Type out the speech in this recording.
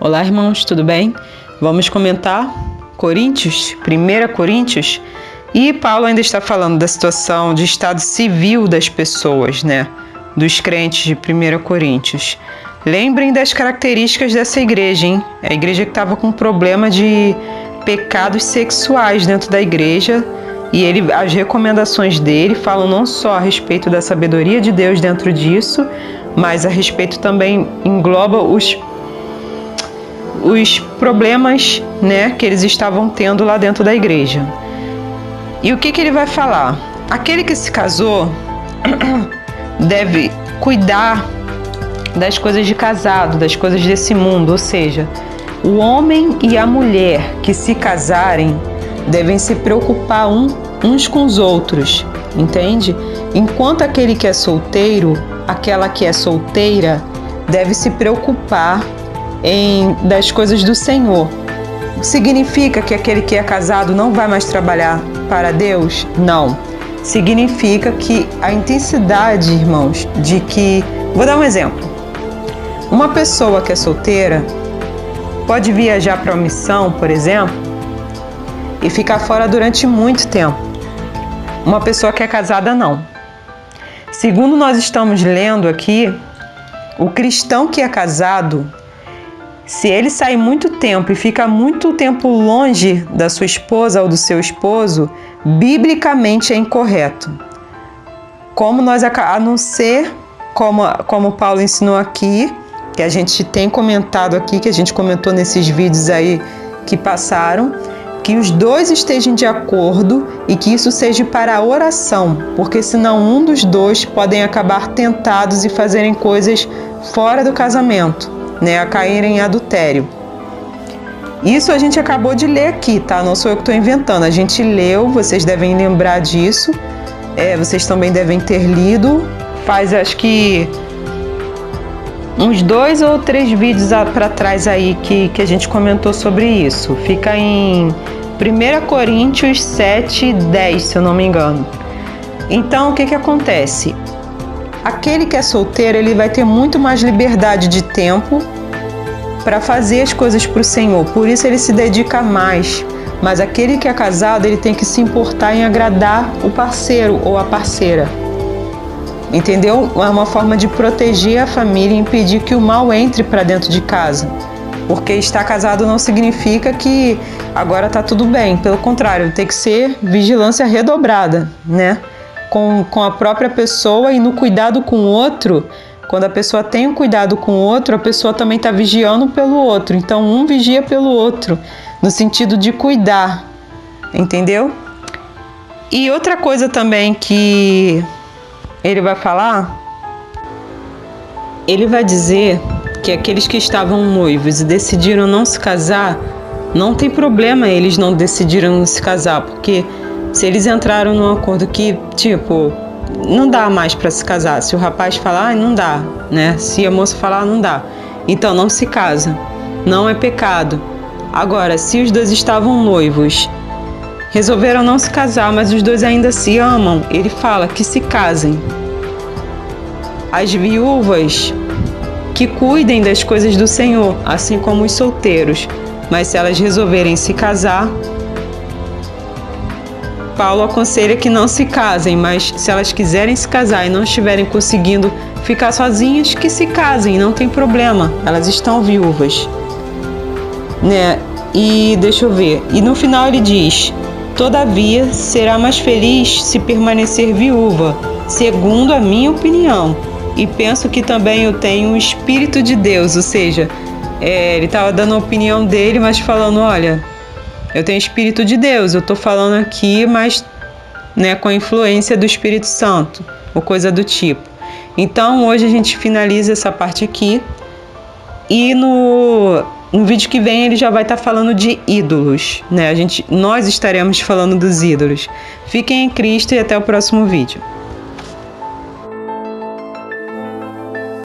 Olá, irmãos, tudo bem? Vamos comentar Coríntios, 1 Coríntios, e Paulo ainda está falando da situação de estado civil das pessoas, né? Dos crentes de 1 Coríntios. Lembrem das características dessa igreja, hein? A igreja que estava com problema de pecados sexuais dentro da igreja, e as recomendações dele falam não só a respeito da sabedoria de Deus dentro disso, mas a respeito também engloba os problemas, né, que eles estavam tendo lá dentro da igreja. E o que ele vai falar? Aquele que se casou deve cuidar das coisas de casado, das coisas desse mundo, ou seja, o homem e a mulher que se casarem devem se preocupar uns com os outros, entende? Enquanto aquele que é solteiro, aquela que é solteira, deve se preocupar das coisas do Senhor. Significa que aquele que é casado não vai mais trabalhar para Deus? Não. Significa que a intensidade, irmãos, de que... Vou dar um exemplo. Uma pessoa que é solteira pode viajar para uma missão, por exemplo, e ficar fora durante muito tempo. Uma pessoa que é casada, não. Segundo nós estamos lendo aqui, o cristão que é casado, se ele sair muito tempo e fica muito tempo longe da sua esposa ou do seu esposo, biblicamente é incorreto. A não ser, como Paulo ensinou aqui, que a gente tem comentado aqui, que a gente comentou nesses vídeos aí que passaram, que os dois estejam de acordo e que isso seja para a oração, porque senão um dos dois podem acabar tentados e fazerem coisas fora do casamento, né, a caírem em adultério. Isso a gente acabou de ler aqui, tá? Não sou eu que estou inventando, a gente leu, vocês devem lembrar disso, vocês também devem ter lido, faz acho que uns 2 ou 3 vídeos para trás aí que a gente comentou sobre isso. Fica em 1 Coríntios 7:10, se eu não me engano. Então, o que acontece? Aquele que é solteiro, ele vai ter muito mais liberdade de tempo para fazer as coisas para o Senhor. Por isso ele se dedica mais. Mas aquele que é casado, ele tem que se importar em agradar o parceiro ou a parceira. Entendeu? É uma forma de proteger a família e impedir que o mal entre para dentro de casa. Porque estar casado não significa que agora está tudo bem. Pelo contrário, tem que ser vigilância redobrada, né? Com a própria pessoa e no cuidado com o outro. Quando a pessoa tem um cuidado com o outro, a pessoa também está vigiando pelo outro. Então, um vigia pelo outro, no sentido de cuidar, entendeu? E outra coisa também que ele vai falar, ele vai dizer que aqueles que estavam noivos e decidiram não se casar, não tem problema eles não decidiram se casar, porque se eles entraram num acordo que, tipo, não dá mais para se casar, se o rapaz falar, não dá, né? Se a moça falar, não dá. Então, não se casa. Não é pecado. Agora, se os dois estavam noivos, resolveram não se casar, mas os dois ainda se amam, ele fala que se casem. As viúvas que cuidem das coisas do Senhor, assim como os solteiros. Mas se elas resolverem se casar, Paulo aconselha que não se casem, mas se elas quiserem se casar e não estiverem conseguindo ficar sozinhas, que se casem, não tem problema, elas estão viúvas, né? E deixa eu ver, e no final ele diz: todavia será mais feliz se permanecer viúva, segundo a minha opinião, e penso que também eu tenho o Espírito de Deus, ou seja, ele estava dando a opinião dele, mas falando, olha, eu tenho Espírito de Deus, eu estou falando aqui, mas, né, com a influência do Espírito Santo, ou coisa do tipo. Então, hoje a gente finaliza essa parte aqui, e no vídeo que vem ele já vai estar falando de ídolos, né? Nós estaremos falando dos ídolos. Fiquem em Cristo e até o próximo vídeo.